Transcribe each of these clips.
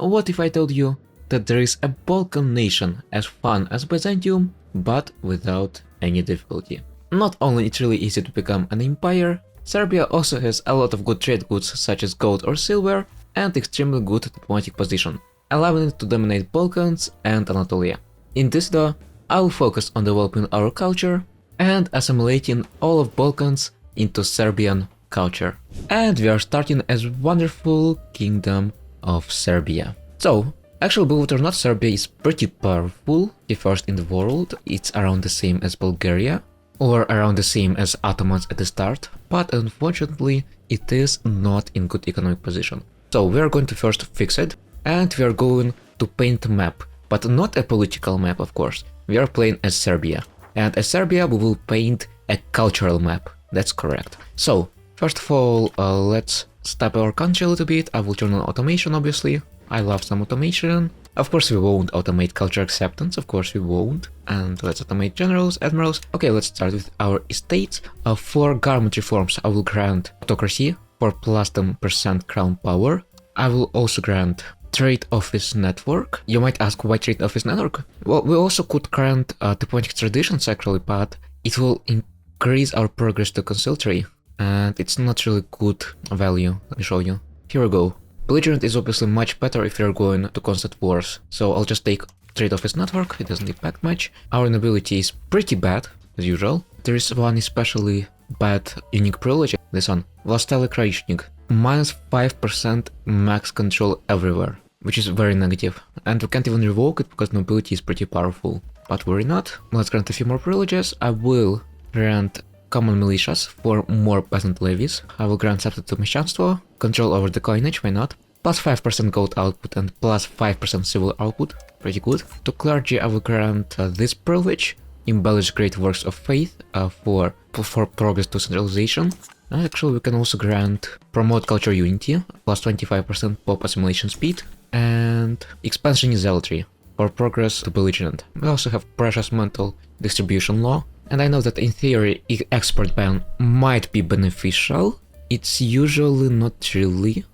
What if I told you that there is a Balkan nation as fun as Byzantium, but without any difficulty? Not only it's really easy to become an empire, Serbia also has a lot of good trade goods such as gold or silver and extremely good diplomatic position, allowing it to dominate Balkans and Anatolia. In this though, I will focus on developing our culture and assimilating all of Balkans into Serbian culture. And we are starting as wonderful kingdom of Serbia. So, actually, believe it or not, Serbia is pretty powerful, the first in the world. It's around the same as Bulgaria, or around the same as Ottomans at the start, but unfortunately it is not in good economic position. So we are going to first fix it, and we are going to paint a map, but not a political map, of course. We are playing as Serbia, and as Serbia we will paint a cultural map. That's correct. So first of all, let's stop our country a little bit. I will turn on automation, obviously. I love some automation. Of course we won't automate culture acceptance, of course we won't. And let's automate generals, admirals. Okay, let's start with our estates. For government reforms I will grant autocracy for plus 10% crown power. I will also grant trade office network. You might ask, why trade office network? Well, we also could grant diplomatic traditions actually, but it will increase our progress to consultory, and it's not really good value. Let me show you. Here we go. Belligerent is obviously much better if you're going to constant wars, so I'll just take trade office network, it doesn't impact much. Our nobility is pretty bad, as usual. There is one especially bad unique privilege, this one, Vlasteli Krajišnik, minus 5% max control everywhere, which is very negative. And we can't even revoke it because nobility is pretty powerful. But worry not, let's grant a few more privileges. I will grant common militias for more peasant levies. I will grant scepter to Mещанство, control over the coinage, why not? Plus 5% gold output and plus 5% civil output, pretty good. To clergy I will grant this privilege, embellish great works of faith for progress to centralization. And actually we can also grant promote cultural unity, plus 25% pop assimilation speed, and expansion in zealotry for progress to belligerent. We also have precious metal distribution law. And I know that in theory export ban might be beneficial. It's usually not really.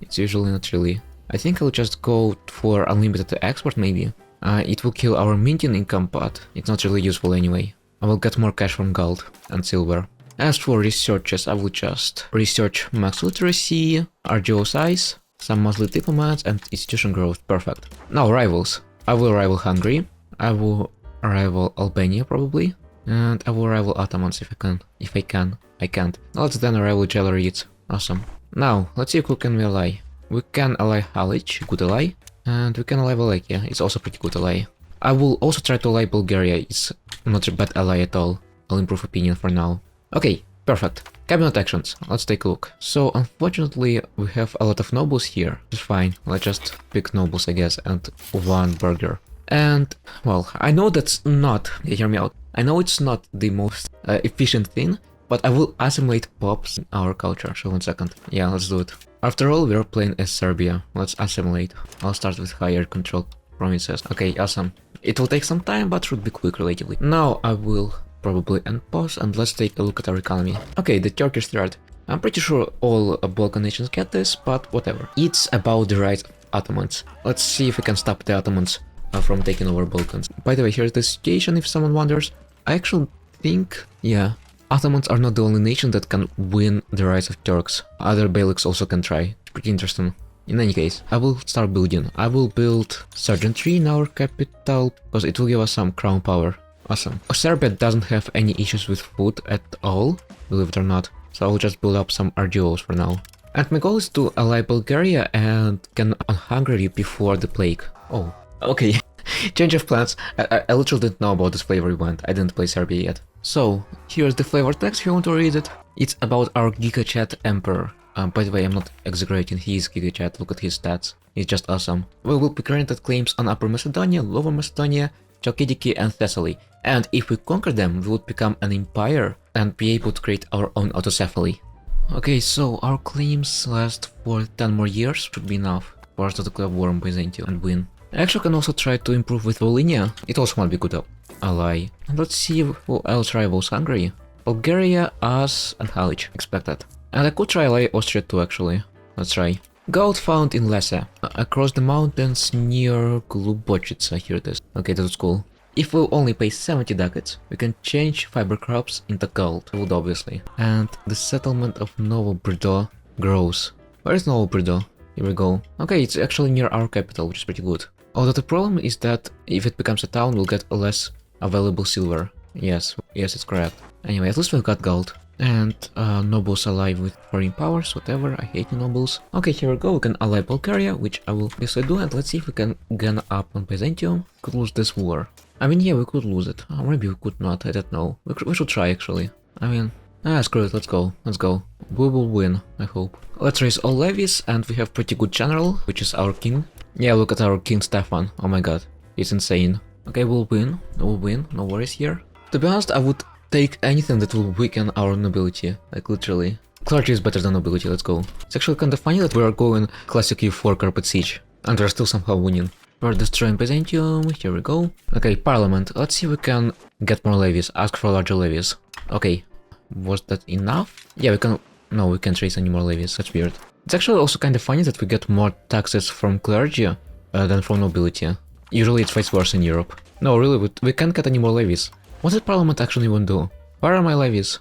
I think I'll just go for unlimited export maybe. It will kill our minting income, but it's not really useful anyway. I will get more cash from gold and silver. As for researches, I will just research max literacy, RGO size, some monthly diplomats, and institution growth. Perfect. Now rivals. I will rival Hungary. I will rival Albania probably. And I will rival Ottomans if I can. I can't. Let's then rival Jelarids. Awesome. Now, let's see who can we ally. We can ally Halych, good ally. And we can ally Wallachia, it's also pretty good ally. I will also try to ally Bulgaria, it's not a bad ally at all. I'll improve opinion for now. Okay, perfect. Cabinet actions, let's take a look. So, unfortunately, we have a lot of nobles here. It's fine, let's just pick nobles, I guess, and one burgher. And, well, I know that's not, hear me out, I know it's not the most efficient thing, but I will assimilate pops in our culture. So 1 second. Yeah, let's do it. After all, we are playing as Serbia. Let's assimilate. I'll start with higher control provinces. Okay, awesome. It will take some time, but should be quick relatively. Now I will probably end pause and let's take a look at our economy. Okay, the Turkish threat. I'm pretty sure all Balkan nations get this, but whatever. It's about the rise of Ottomans. Let's see if we can stop the Ottomans from taking over Balkans. By the way, here's the situation if someone wonders. I actually think, yeah, Ottomans are not the only nation that can win the rise of Turks. Other Beyliks also can try. It's pretty interesting. In any case, I will start building. I will build sergeantry in our capital, because it will give us some crown power. Awesome. Serbia doesn't have any issues with food at all, believe it or not. So I will just build up some RGOs for now. And my goal is to ally Bulgaria and can Hungary before the plague. Oh, okay. Change of plans. I literally didn't know about this flavor event. I didn't play Serbia yet. So, here's the flavor text if you want to read it. It's about our GigaChat Emperor. By the way, I'm not exaggerating, he is GigaChat, look at his stats. He's just awesome. We will be granted claims on Upper Macedonia, Lower Macedonia, Chalkidiki and Thessaly. And if we conquer them, we would become an empire and be able to create our own autocephaly. Okay, so our claims last for 10 more years, should be enough for us to declare war on Byzantium and win. I actually can also try to improve with Volhynia, it also might be good ally. And let's see who else rivals Hungary. Bulgaria, us, and Halych, expect that. And I could try ally Austria too actually, let's try. Gold found in Lessa, across the mountains near Glubochica, here it is. Okay, that's cool. If we only pay 70 ducats, we can change fiber crops into gold, wood obviously. And the settlement of Novo Brdo grows. Where is Novo Brdo? Here we go. Okay, it's actually near our capital, which is pretty good. Although the problem is that if it becomes a town, we'll get less available silver. Yes, it's correct. Anyway, at least we've got gold. And nobles alive with foreign powers, whatever, I hate nobles. Okay, here we go, we can ally Bulgaria, which I will obviously do, and let's see if we can gun up on Byzantium. Could lose this war. I mean, yeah, we could lose it. Or maybe we could not, I don't know. We should try, actually. I mean, screw it, let's go. We will win, I hope. Let's raise all levies, and we have pretty good general, which is our king. Yeah, look at our King Stefan, oh my god, it's insane. Okay, we'll win, no worries here. To be honest, I would take anything that will weaken our nobility, like literally. Clergy is better than nobility, let's go. It's actually kinda funny that we are going classic EU4 carpet siege, and we're still somehow winning. We're destroying Byzantium, here we go. Okay, parliament, let's see if we can get more levies, ask for larger levies. Okay, was that enough? Yeah, no, we can't raise any more levies, that's weird. It's actually also kinda funny that we get more taxes from clergy than from nobility. Usually it's vice versa in Europe. No, really, we can't get any more levies. What did Parliament actually even do? Where are my levies?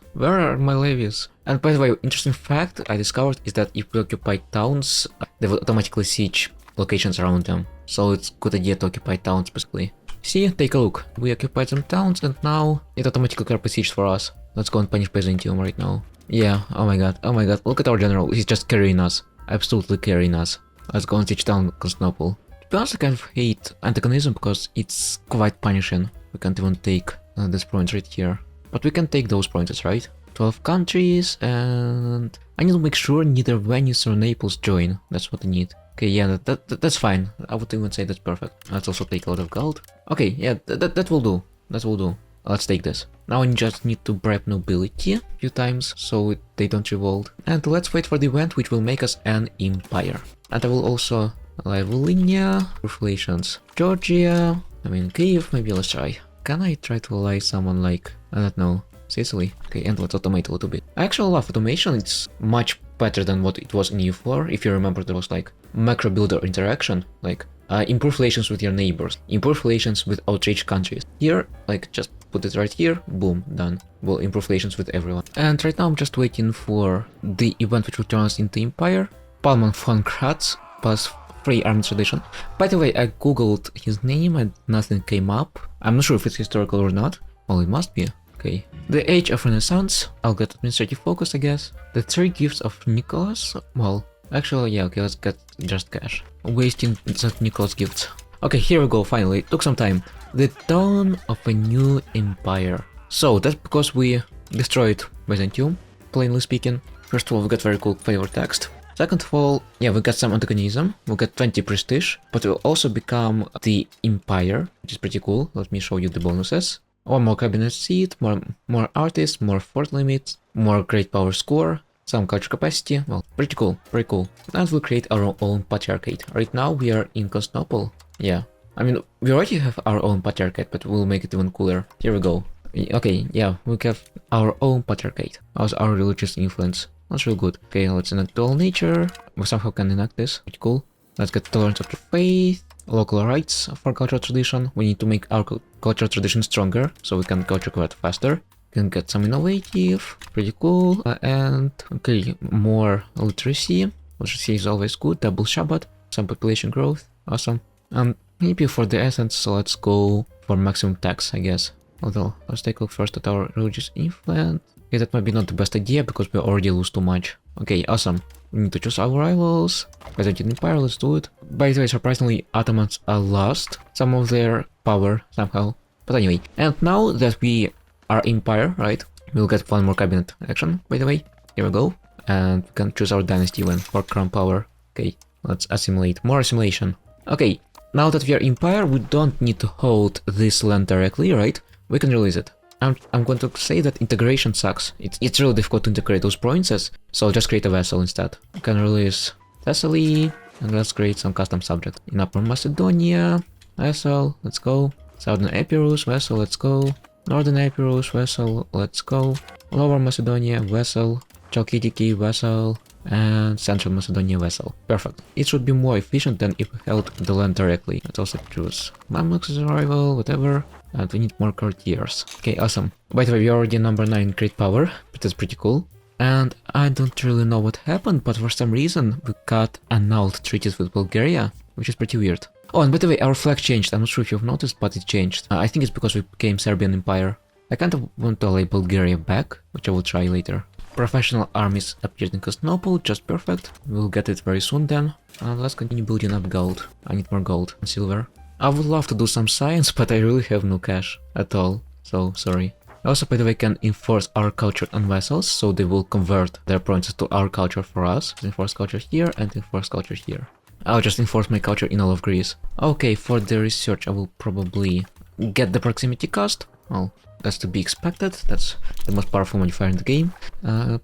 And by the way, interesting fact I discovered is that if we occupy towns, they will automatically siege locations around them. So it's a good idea to occupy towns, basically. See, take a look. We occupied some towns and now it automatically carpet siege for us. Let's go and punish Byzantium right now. Yeah, oh my god, look at our general, he's just carrying us. Absolutely carrying us. Let's go and siege down Constantinople. To be honest, I kind of hate antagonism because it's quite punishing. We can't even take this province right here. But we can take those provinces, right? 12 countries, and I need to make sure neither Venice or Naples join. That's what I need. Okay, yeah, that's fine. I would even say that's perfect. Let's also take a lot of gold. Okay, yeah, that will do. That will do. Let's take this. Now I just need to bribe nobility a few times so they don't revolt. And let's wait for the event which will make us an empire. And I will also ally Volhynia, relations Georgia, I mean Kiev, maybe let's try. Can I try to ally someone like, I don't know, Sicily? Okay, and let's automate a little bit. I actually love automation, it's much better than what it was in EU4. If you remember, there was like macro builder interaction, like improve relations with your neighbors, improve relations with outraged countries. Here, like just put it right here, boom, done. We'll improve relations with everyone. And right now I'm just waiting for the event which will turn us into empire. Palman von Kratz plus 3 army tradition. By the way, I googled his name and nothing came up. I'm not sure if it's historical or not. Well, it must be. Okay. The Age of Renaissance. I'll get administrative focus, I guess. The 3 gifts of Nicholas. Well, actually, yeah, okay, let's get just cash. Wasting St. Nicholas gifts. Okay, here we go, finally. It took some time. The dawn of a new empire. So, that's because we destroyed Byzantium, plainly speaking. First of all, we got very cool flavor text. Second of all, yeah, we got some antagonism, we'll get 20 prestige, but we'll also become the empire, which is pretty cool. Let me show you the bonuses. One more cabinet seat, more artists, more fort limit, more great power score, some culture capacity. Well, pretty cool, very cool. And we'll create our own patriarchate. Right now we are in Constantinople. Yeah, I mean, we already have our own patriarchate, but we'll make it even cooler. Here we go. Okay, yeah, we have our own patriarchate as our religious influence. That's real good. Okay, let's enact dual nature. We somehow can enact this. Pretty cool. Let's get tolerance of the faith. Local rights for cultural tradition. We need to make our cultural tradition stronger, so we can culture quite faster. Can get some innovative. Pretty cool. And okay, more literacy. Literacy is always good. Double Shabbat. Some population growth. Awesome. And maybe for the essence, so let's go for maximum tax, I guess. Although, let's take a look first at our religious influence. Okay, that might be not the best idea because we already lose too much. Okay, awesome. We need to choose our rivals. Byzantine Empire, let's do it. By the way, surprisingly, Ottomans lost some of their power somehow. But anyway, and now that we are empire, right? We'll get one more cabinet action, by the way. Here we go. And we can choose our dynasty when for crown power. Okay, let's assimilate. More assimilation. Okay, now that we are empire, we don't need to hold this land directly, right? We can release it. I'm going to say that integration sucks. It's really difficult to integrate those provinces, so I'll just create a vassal instead. We can release Thessaly, and let's create some custom subject. In Upper Macedonia, vassal, let's go. Southern Epirus, vassal, let's go. Northern Epirus, vassal, let's go. Lower Macedonia, vassal. Chalkidiki, vassal. and Central Macedonia vassal. Perfect. It should be more efficient than if we held the land directly. Let's also choose Mamluks rival, whatever. And we need more courtiers. Okay, awesome. By the way, we are already number 9 in great power, but that's pretty cool. And I don't really know what happened, but for some reason we got annulled treaties with Bulgaria, which is pretty weird. Oh, and by the way, our flag changed. I'm not sure if you've noticed, but it changed. I think it's because we became Serbian Empire. I kind of want to lay Bulgaria back, which I will try later. Professional armies appeared in Constantinople, just perfect. We'll get it very soon then. And let's continue building up gold. I need more gold and silver. I would love to do some science, but I really have no cash at all, so sorry. I also, by the way, can enforce our culture on vassals, so they will convert their provinces to our culture for us. Enforce culture here and enforce culture here. I'll just enforce my culture in all of Greece. Okay, for the research I will probably get the proximity cost. Well, that's to be expected. That's the most powerful modifier in the game. And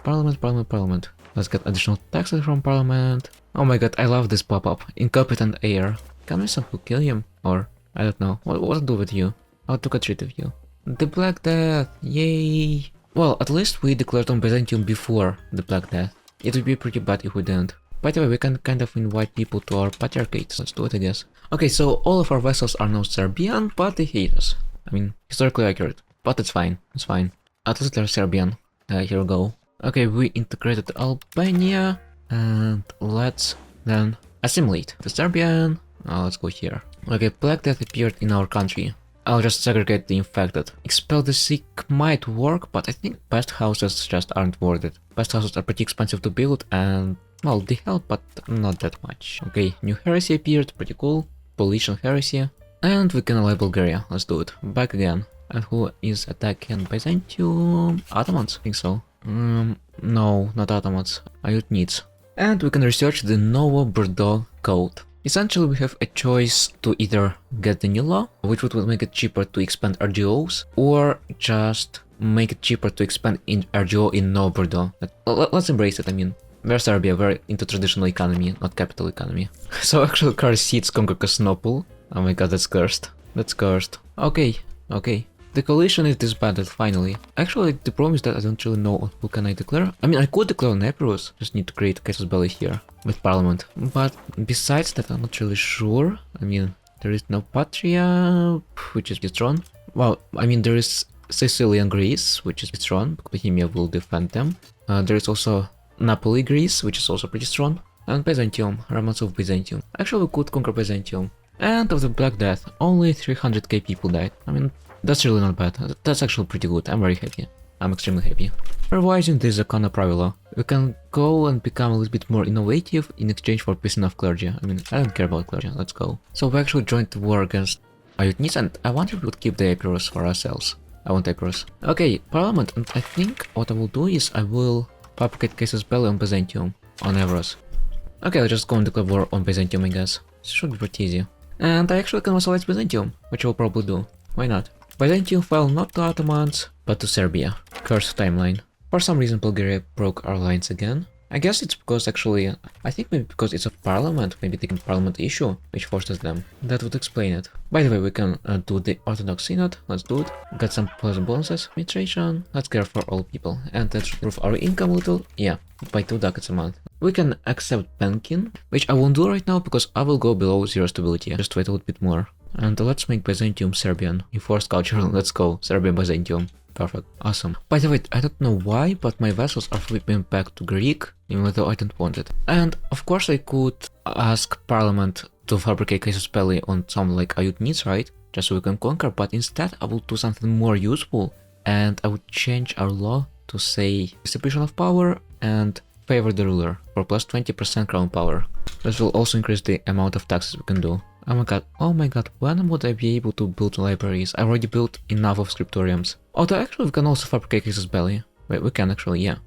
parliament. Let's get additional taxes from parliament. Oh my god, I love this pop-up. Incompetent heir. Can we somehow kill him? Or, I don't know. What to do with you? How to get rid of you? The Black Death! Yay! Well, at least we declared on Byzantium before the Black Death. It would be pretty bad if we didn't. By the way, we can kind of invite people to our patriarchates. Let's do it, I guess. Okay, so all of our vassals are now Serbian, but they hate us. I mean, historically accurate. But it's fine. It's fine. At least they're Serbian. Here we go. Okay, we integrated Albania. And let's then assimilate the Serbian. Let's go here. Okay, Black Death appeared in our country. I'll just segregate the infected. Expel the sick might work, but I think pest houses just aren't worth it. Pest houses are pretty expensive to build and, well, they help, but not that much. Okay, new heresy appeared, pretty cool. Polish heresy. And we can ally Bulgaria. Let's do it. Back again. And who is attacking Byzantium? Ottomans? I think so. No, not Ottomans. Ayutthenids. And we can research the Novo Bordeaux Code. Essentially, we have a choice to either get the new law, which would make it cheaper to expand RGOs, or just make it cheaper to expand in RGO in Novo Bordeaux. Let's embrace it, I mean. We're Serbia, we're into traditional economy, not capital economy. So actually, cursed seeds conquer Constantinople. Oh my god, that's cursed. That's cursed. Okay. The coalition is disbanded, finally. Actually, the problem is that I don't really know who can I declare. I mean, I could declare an Epirus, just need to create a casus belli here, with parliament. But besides that, I'm not really sure. I mean, there is no Patria, which is withdrawn. Well, I mean, there is Sicilian Greece, which is withdrawn, Bohemia will defend them. There is also Napoli, Greece, which is also pretty strong. And Byzantium, remnants of Byzantium. Actually, we could conquer Byzantium. And of the Black Death, only 300k people died. I mean, that's really not bad. That's actually pretty good. I'm very happy. I'm extremely happy. Revising the Zakona Pravila, we can go and become a little bit more innovative in exchange for pissing off clergy. I mean, I don't care about clergy. Let's go. So we actually joined the war against Ayutthenids, and I wonder if we would keep the Epirus for ourselves. I want Epirus. Okay, Parliament, and I think what I will do is I will fabricate casus belli on Byzantium, on Evros. Okay, I'll just go and declare war on Byzantium, I guess. This should be pretty easy. And I actually can vassalize Byzantium, which I will probably do. Why not? Byzantium fell not to Ottomans, but to Serbia. Cursed timeline. For some reason Bulgaria broke our lines again. I guess it's because actually, I think maybe because it's a parliament, maybe they can parliament issue, which forces them. That would explain it. By the way, we can do the Orthodox Synod, let's do it. Got some pleasant bonuses, administration, let's care for all people. And let's improve our income a little, yeah, by 2 ducats a month. We can accept banking, which I won't do right now because I will go below 0 stability, just wait a little bit more. And let's make Byzantium Serbian. Enforced culture, let's go. Serbia, Byzantium. Perfect. Awesome. By the way, I don't know why, but my vassals are flipping back to Greek, even though I don't want it. And of course I could ask Parliament to fabricate casus belli on some like Ayutthenids, right? Just so we can conquer, but instead I will do something more useful. And I would change our law to say distribution of power and favor the ruler for plus 20% crown power. This will also increase the amount of taxes we can do. Oh my god, when would I be able to build libraries? I already built enough of scriptoriums. Although actually we can also fabricate casus belli. Wait, we can actually, yeah.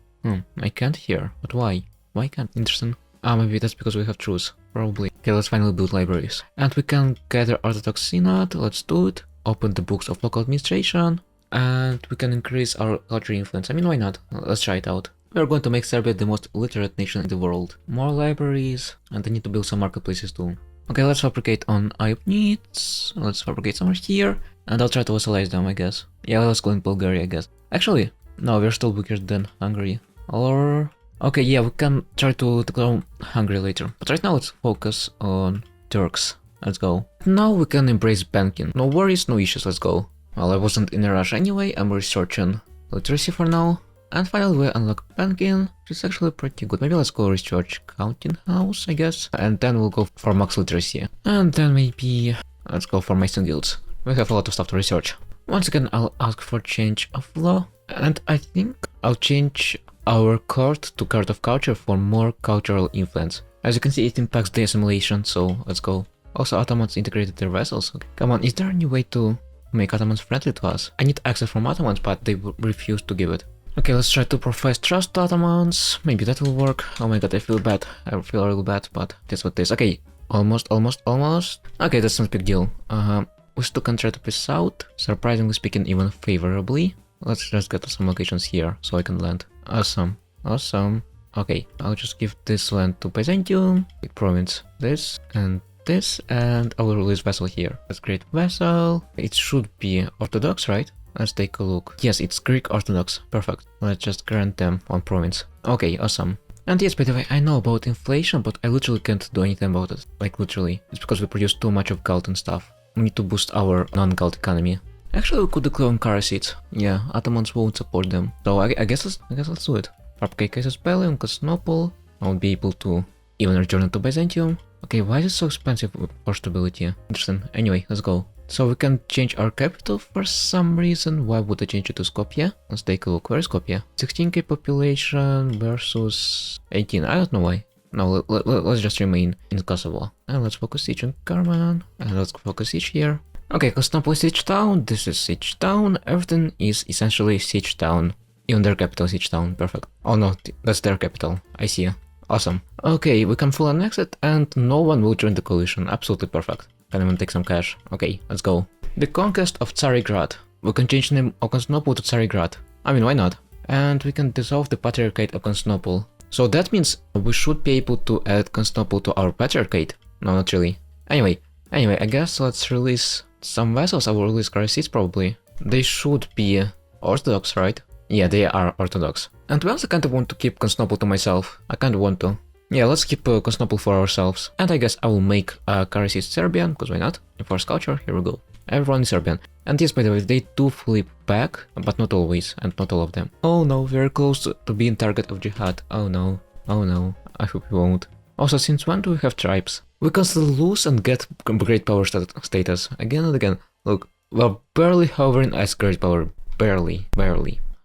I can't here, but why? Why can't? Interesting. Maybe that's because we have truce. Probably. Okay, let's finally build libraries. And we can gather Orthodox Synod, let's do it. Open the books of local administration. And we can increase our cultural influence. I mean, why not? Let's try it out. We're going to make Serbia the most literate nation in the world. More libraries, and I need to build some marketplaces too. Okay, let's fabricate on Ayutthenids. Let's fabricate somewhere here, and I'll try to vassalize them, I guess. Yeah, let's go in Bulgaria, I guess. Actually, no, we're still weaker than Hungary. Or Okay, yeah, we can try to declare Hungary later. But right now let's focus on Turks. Let's go. Now we can embrace banking. No worries, no issues, let's go. Well, I wasn't in a rush anyway, I'm researching literacy for now. And finally we unlock banking, which is actually pretty good. Maybe let's go research counting house, I guess. And then we'll go for max literacy. And then maybe let's go for mason guilds. We have a lot of stuff to research. Once again, I'll ask for change of law. And I think I'll change our court to court of culture for more cultural influence. As you can see, it impacts the assimilation, so let's go. Also, Ottomans integrated their vessels. Okay. Come on, is there any way to make Ottomans friendly to us? I need access from Ottomans, but they refuse to give it. Okay, let's try to profess trust to Ottomans. Maybe that will work. Oh my god, I feel bad. I feel real bad, but that's what it is. Okay, almost. Okay, that's not a big deal. We still can try to peace out. Surprisingly speaking, even favorably. Let's just get some locations here, so I can land. Awesome. Okay, I'll just give this land to Byzantium, big province, this, and I will release vessel here. Let's create vessel. It should be Orthodox, right? Let's take a look. Yes, it's Greek Orthodox. Perfect. Let's just grant them one province. Okay, awesome. And yes, by the way, I know about inflation, but I literally can't do anything about it. Like, literally. It's because we produce too much of gold and stuff. We need to boost our non-gold economy. Actually, we could declare Ankara seats. Yeah, Ottomans won't support them. So I guess let's do it. Farpke Caesar's Belly on Constantinople. I won't be able to even return it to Byzantium. Okay, why is it so expensive for stability? Interesting. Anyway, let's go. So we can change our capital for some reason. Why would I change it to Skopje? Let's take a look. Where is Skopje? 16k population versus 18. I don't know why. No, let's just remain in Kosovo. And let's focus siege on Karman. And let's focus siege here. Okay, Constantinople is siege town. This is siege town. Everything is essentially siege town. Even their capital is siege town. Perfect. Oh no, that's their capital. I see. Awesome. Okay, we can full annex it and no one will join the coalition. Absolutely perfect. Can even take some cash. Okay, let's go. The conquest of Tsarigrad. We can change the name of Constantinople to Tsarigrad. I mean, why not? And we can dissolve the Patriarchate of Constantinople. So that means we should be able to add Constantinople to our Patriarchate. No, not really. Anyway, I guess let's release some vessels. I will release Karasis probably. They should be Orthodox, right? Yeah, they are Orthodox. And to be honest, I kinda want to keep Constantinople to myself. I kinda want to. Yeah, let's keep Constantinople for ourselves. And I guess I will make Karasis Serbian, because why not? Enforce culture, here we go. Everyone is Serbian. And yes, by the way, they do flip back, but not always, and not all of them. Oh no, we're close to being target of jihad. Oh no, I hope we won't. Also, since when do we have tribes? We can still lose and get great power status again and again. Look, we're barely hovering as great power. Barely.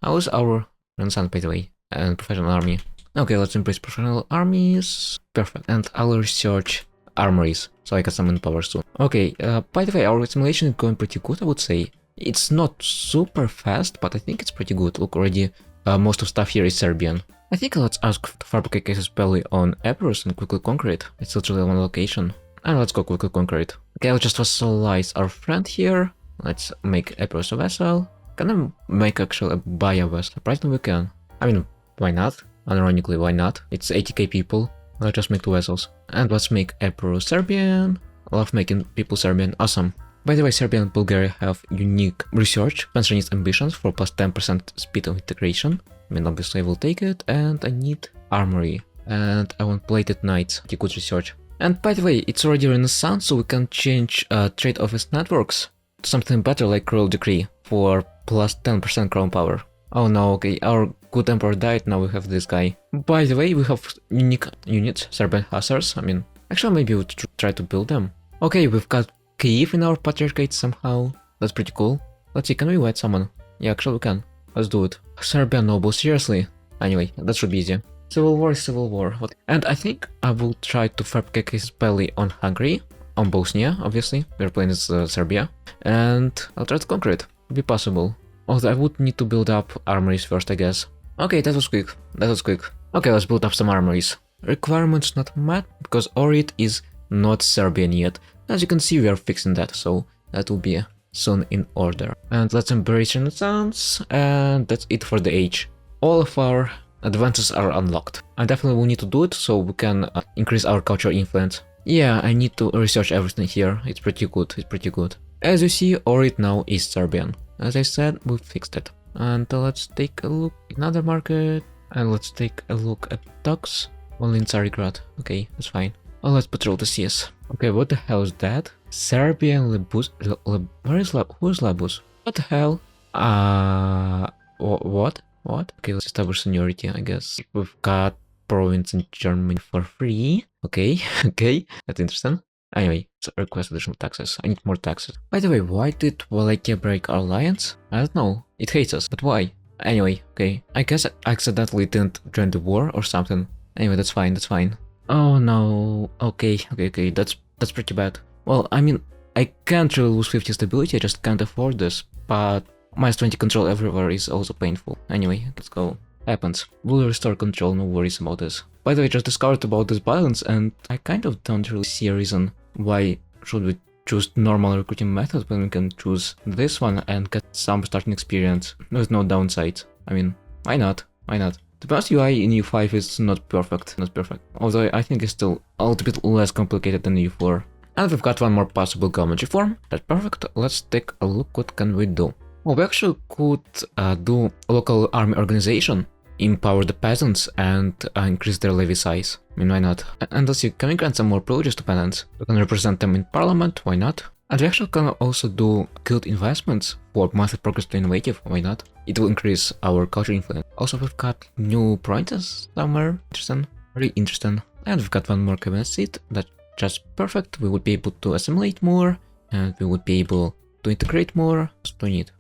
How is our Renaissance, by the way, and professional army? Okay, let's embrace professional armies. Perfect. And I'll research armories, so I can summon power soon. Okay, by the way, our assimilation is going pretty good, I would say. It's not super fast, but I think it's pretty good. Look, already most of stuff here is Serbian. I think let's ask to fabricate cases belly on Epirus and quickly conquer it. It's literally one location. And let's go quickly conquer it. Okay, I'll just vassalize our friend here. Let's make Epirus a vassal. Can I make actually a buy a vessel? Surprisingly we can. I mean, why not? Ironically, why not? It's 80k people. Let's just make 2 vessels. And let's make Epirus Serbian. I love making people Serbian. Awesome. By the way, Serbia and Bulgaria have unique research concerning its ambitions for plus 10% speed of integration. I mean, obviously I will take it, and I need armory. And I want plated knights. Good research. And by the way, it's already Renaissance, so we can change trade office networks to something better like Royal Decree for plus 10% crown power. Oh no, okay, our good emperor died, now we have this guy. By the way, we have unique units, Serbian hussars. I mean, actually maybe we try to build them. Okay, we've got Kyiv in our patriarchate somehow. That's pretty cool. Let's see, can we wed someone? Yeah, actually we can. Let's do it. Serbian noble, seriously? Anyway, that should be easy. Civil war. What? And I think I will try to fabricate his belly on Hungary, on Bosnia, obviously. We're playing as Serbia. And I'll try to conquer it. It'll be possible. Although I would need to build up armories first, I guess. Okay, that was quick. Okay, let's build up some armories. Requirements not met, because Ohrid is not Serbian yet. As you can see, we are fixing that, so that will be soon in order. And let's embrace Renaissance, and that's it for the age. All of our advances are unlocked. I definitely will need to do it, so we can increase our cultural influence. Yeah, I need to research everything here. It's pretty good. As you see, Ohrid now is Serbian. As I said, we fixed it. And let's take a look at another market. And let's take a look at docks. Only in Tsarigrad. Okay, that's fine. Oh, let's patrol the seas. Okay, what the hell is that? Serbia and Labus. Where is who is Labus? What the hell? What? What? Okay, let's establish seniority, I guess. We've got province in Germany for free. Okay, okay, that's interesting. Anyway, so request additional taxes. I need more taxes. By the way, why did Wallachia break our alliance? I don't know. It hates us, but why? Anyway, okay. I guess I accidentally didn't join the war or something. Anyway, that's fine, that's fine. Oh no. Okay, that's pretty bad. Well, I mean, I can't really lose 50 stability, I just can't afford this, but minus 20 control everywhere is also painful. Anyway, let's go. Happens. We'll restore control, no worries about this. By the way, I just discovered about this balance, and I kind of don't really see a reason why should we choose normal recruiting method when we can choose this one and get some starting experience with no downside. I mean, why not? Why not? The best UI in EU5 is not perfect, although I think it's still a little bit less complicated than EU4. And we've got one more possible government reform. That's perfect. Let's take a look what can we do. Well, we actually could do local army organization, empower the peasants, and increase their levy size. I mean, why not? And let's see, can we grant some more privileges to peasants? We can represent them in parliament, why not? And we actually can also do guild investments for monthly progress to innovative, why not? It will increase our culture influence. Also, we've got new provinces somewhere, interesting, very interesting. And we've got one more cabinet seat, that's just perfect. We would be able to assimilate more, and we would be able to integrate more. That's what we need.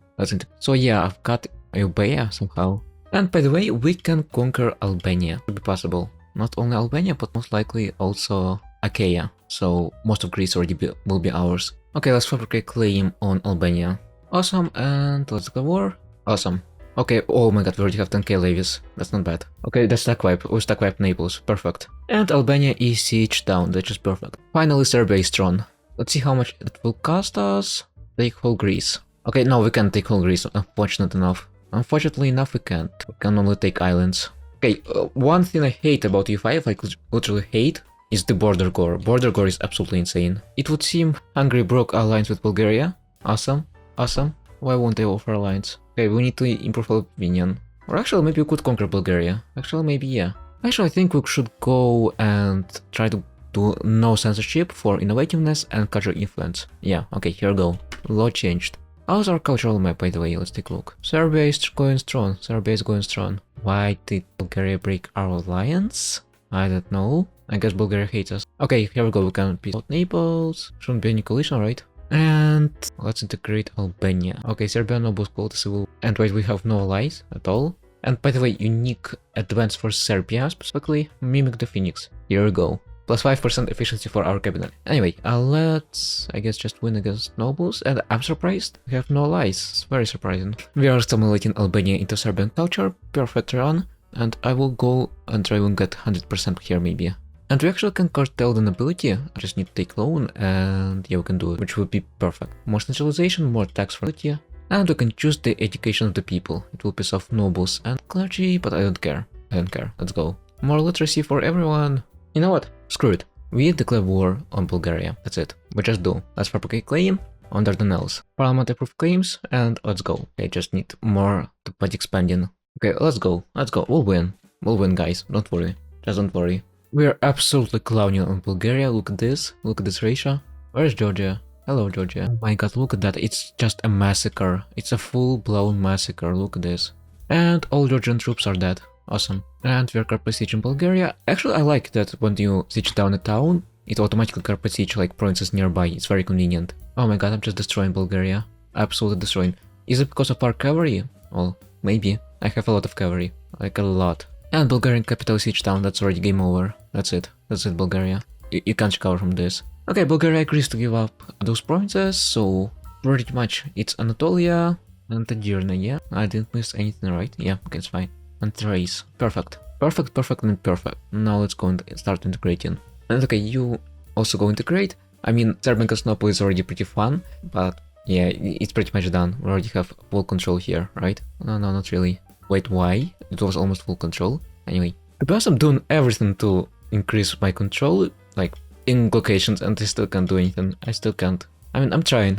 So yeah, I've got Albania somehow. And by the way, we can conquer Albania. It would be possible. Not only Albania, but most likely also Achaia. So most of Greece already will be ours. Okay, let's fabricate claim on Albania. Awesome, and let's go war. Awesome. Okay, oh my god, we already have 10k levies. That's not bad. Okay, that's stack wipe. We stack wipe Naples. Perfect. And Albania is siege down. That's just perfect. Finally, Serbia is strong. Let's see how much it will cost us. Take whole Greece. Okay, no, we can't take whole Greece, Unfortunately enough, we can't. We can only take islands. Okay, one thing I hate about EU5, like literally hate, is the border gore. Border gore is absolutely insane. It would seem Hungary broke alliance with Bulgaria. Awesome, awesome. Why won't they offer alliance? Okay, we need to improve Albanian. Or actually, maybe we could conquer Bulgaria. Actually, maybe, yeah. Actually, I think we should go and try to do no censorship for innovativeness and cultural influence. Yeah, okay, here we go. Law changed. How's our cultural map, by the way? Let's take a look. Serbia is going strong. Serbia is going strong. Why did Bulgaria break our alliance? I don't know. I guess Bulgaria hates us. Okay, here we go. We can beat out Naples. Shouldn't be any collision, right? And let's integrate Albania. Okay, Serbia nobles called civil. And wait, we have no allies at all. And by the way, unique advance for Serbia specifically, mimic the Phoenix. Here we go. Plus 5% efficiency for our cabinet. Anyway, let's, I guess, just win against nobles. And I'm surprised we have no allies. It's very surprising. We are assimilating Albania into Serbian culture. Perfect run. And I will go and try and get 100% here maybe. And we actually can cartel the nobility. I just need to take loan and yeah, we can do it, which would be perfect. More centralization, more tax for nobility. And we can choose the education of the people. It will piss off nobles and clergy, but I don't care. I don't care. Let's go. More literacy for everyone. You know what? Screw it. We declare war on Bulgaria. That's it. We just do. Let's fabricate claim on Dardanelles. Parliament approved claims and let's go. I just need more to budget expanding. Okay, let's go. Let's go. We'll win. We'll win, guys. Don't worry. Just don't worry. We are absolutely clowning on Bulgaria. Look at this. Look at this ratio. Where's Georgia? Hello, Georgia. Oh my god, look at that. It's just a massacre. It's a full-blown massacre. Look at this. And all Georgian troops are dead. Awesome. And we are carpet siege in Bulgaria. Actually, I like that when you siege down a town, it automatically carpet siege like provinces nearby. It's very convenient. Oh my god, I'm just destroying Bulgaria. Absolutely destroying. Is it because of our cavalry? Well, maybe. I have a lot of cavalry. Like a lot. And Bulgarian capital siege down. That's already game over. That's it. That's it, Bulgaria. You can't recover from this. Okay, Bulgaria agrees to give up those provinces, so pretty much it's Anatolia and Tadirna, yeah? I didn't miss anything, right? Yeah, okay, it's fine. And Thrace. Perfect. Perfect, perfect, and perfect. Now let's go and start integrating. And okay, you also go integrate. I mean, Serbian Constantinople is already pretty fun, but yeah, it's pretty much done. We already have full control here, right? No, not really. Wait, why? It was almost full control. Anyway, because I'm doing everything to increase my control, like in locations, and I still can't do anything. I still can't. I mean, I'm trying.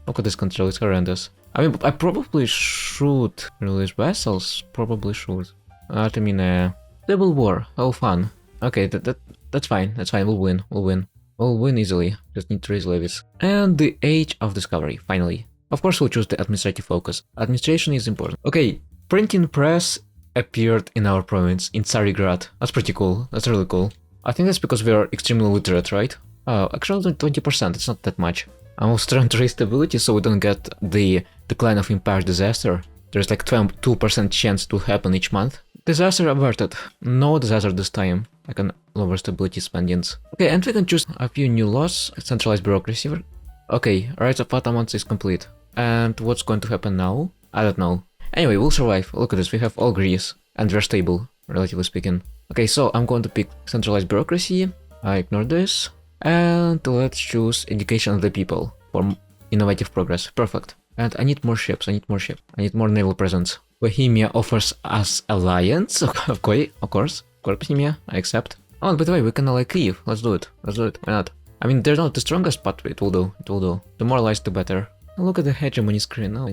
Look at this control, it's horrendous. I mean, I probably should release vessels. Probably should. Artemine. Civil war. Oh, fun. Okay, that's fine. That's fine. We'll win. We'll win. We'll win easily. Just need to raise levies. And the Age of Discovery, finally. Of course, we'll choose the administrative focus. Administration is important. Okay, printing press appeared in our province, in Tsarigrad. That's pretty cool. That's really cool. I think that's because we are extremely literate, right? Oh, actually 20%, it's not that much. I'm also trying to raise stability so we don't get the decline of empire disaster. There's like 2% chance to happen each month. Disaster averted. No disaster this time. I can lower stability spendings. Okay, and we can choose a few new laws. Centralized bureaucracy. Okay, Rights of Ottomans is complete. And what's going to happen now? I don't know. Anyway, we'll survive. Look at this, we have all Greece. And we're stable, relatively speaking. Okay, so I'm going to pick centralized bureaucracy. I ignore this. And let's choose education of the people for innovative progress. Perfect. And I need more ships, I need more naval presence. Bohemia offers us alliance. Okay, of course, Bohemia, I accept. Oh, by the way, we can ally Kyiv. Let's do it. Why not? I mean, they're not the strongest, but it will do. The more allies, the better. Look at the hegemony screen. Oh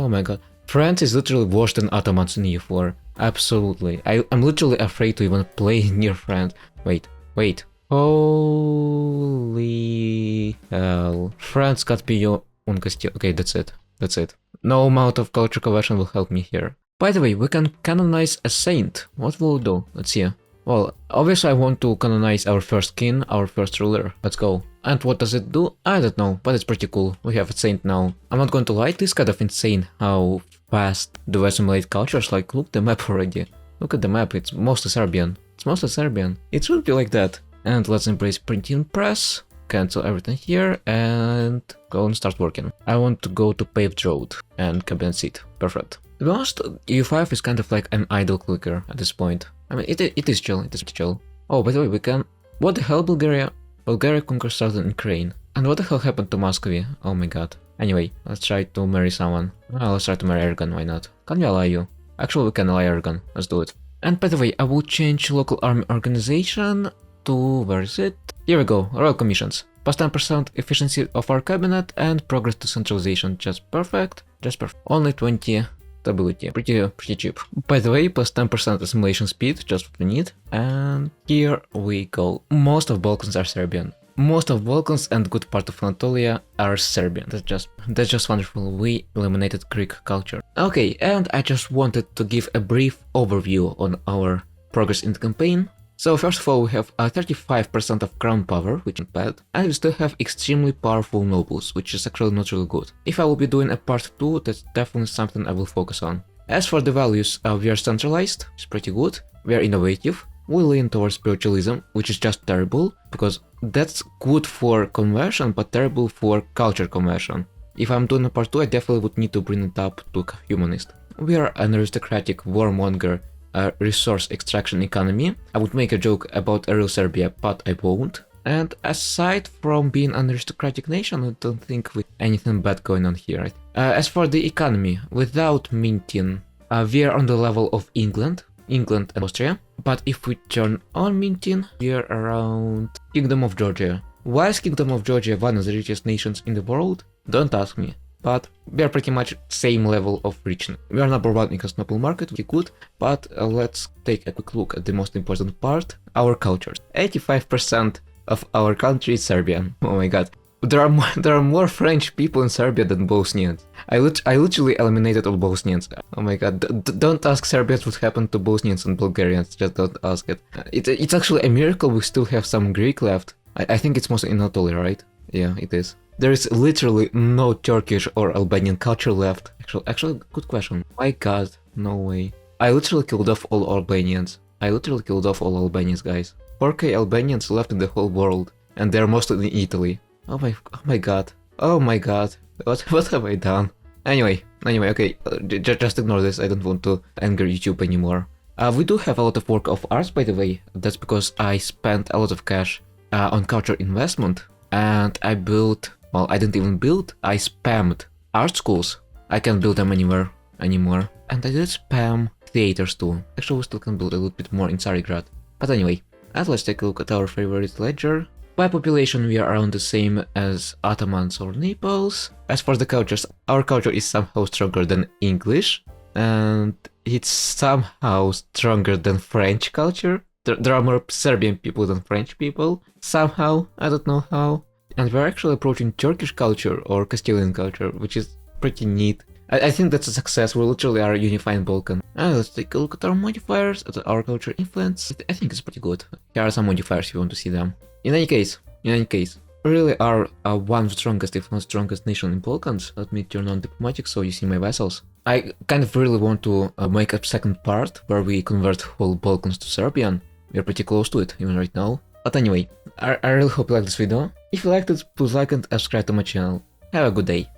my god. France is literally worse than Ottomans in EU4. Absolutely. I'm literally afraid to even play near France. Wait. Holy hell. France got PO on Castile. Okay, that's it. No amount of culture conversion will help me here. By the way, we can canonize a saint. What will we do? Let's see. Well, obviously I want to canonize our first king, our first ruler. Let's go. And what does it do? I don't know, but it's pretty cool. We have a saint now. I'm not going to lie, this is kind of insane how fast the assimilate cultures. Like, look the map already. Look at the map, it's mostly Serbian. It should be like that. And let's embrace printing press. Cancel everything here and go and start working. I want to go to paved road and cabinet seat. Perfect. To be honest, EU5 is kind of like an idle clicker at this point. I mean, it is chill. Oh, by the way, we can... What the hell, Bulgaria? Bulgaria conquered southern Ukraine. And what the hell happened to Muscovy? Oh my god. Anyway, let's try to marry someone. Well, let's try to marry Ergan, why not? Can we ally you? Actually, we can ally Ergan. Let's do it. And by the way, I will change local army organization to... Where is it? Here we go, Royal Commissions. Plus 10% efficiency of our cabinet and progress to centralization. Just perfect. Only 20 stability. Pretty cheap. By the way, plus 10% assimilation speed, just what we need. And here we go. Most of Balkans are Serbian. Most of Balkans and good part of Anatolia are Serbian. That's just wonderful. We eliminated Greek culture. Okay, and I just wanted to give a brief overview on our progress in the campaign. So first of all, we have 35% of crown power, which is bad, and we still have extremely powerful nobles, which is actually not really good. If I will be doing a part 2, that's definitely something I will focus on. As for the values, we are centralized, which is pretty good, we are innovative, we lean towards spiritualism, which is just terrible, because that's good for conversion, but terrible for culture conversion. If I'm doing a part 2, I definitely would need to bring it up to humanist. We are an aristocratic warmonger, resource extraction economy. I would make a joke about a real Serbia, but I won't. And aside from being an aristocratic nation, I don't think with anything bad going on here. Right? As for the economy, without minting, we are on the level of England and Austria. But if we turn on minting, we are around Kingdom of Georgia. Why is Kingdom of Georgia one of the richest nations in the world? Don't ask me. But we are pretty much same level of richness. We are number one in Constantinople market, which is good, but let's take a quick look at the most important part, our cultures. 85% of our country is Serbian. Oh my god. There are more French people in Serbia than Bosnians. I literally eliminated all Bosnians. Oh my god, don't ask Serbians what happened to Bosnians and Bulgarians, just don't ask it. It's actually a miracle we still have some Greek left. I think it's mostly in Anatolia, right? Yeah, it is. There is literally no Turkish or Albanian culture left. Actually, good question. My god, no way. I literally killed off all Albanians. Guys. 4k Albanians left in the whole world, and they're mostly in Italy. Oh my god. What have I done? Anyway, okay, just ignore this. I don't want to anger YouTube anymore. We do have a lot of work of arts, by the way. That's because I spent a lot of cash on culture investment, and I built. Well, I didn't even build, I spammed art schools. I can't build them anywhere anymore. And I did spam theaters too. Actually, we still can build a little bit more in Tsarigrad. But anyway, let's take a look at our favorite ledger. By population, we are around the same as Ottomans or Naples. As for the cultures, our culture is somehow stronger than English. and it's somehow stronger than French culture. There are more Serbian people than French people, somehow, I don't know how. And we're actually approaching Turkish culture or Castilian culture, which is pretty neat. I think that's a success. We literally are unifying Balkan. Let's take a look at our modifiers, at our culture influence. I think it's pretty good. Here are some modifiers if you want to see them. In any case, we really are one of the strongest, if not strongest nation in Balkans. Let me turn on diplomatic so you see my vessels. I kind of really want to make a second part where we convert whole Balkans to Serbian. We're pretty close to it even right now. But anyway, I really hope you liked this video. If you liked it, please like and subscribe to my channel. Have a good day.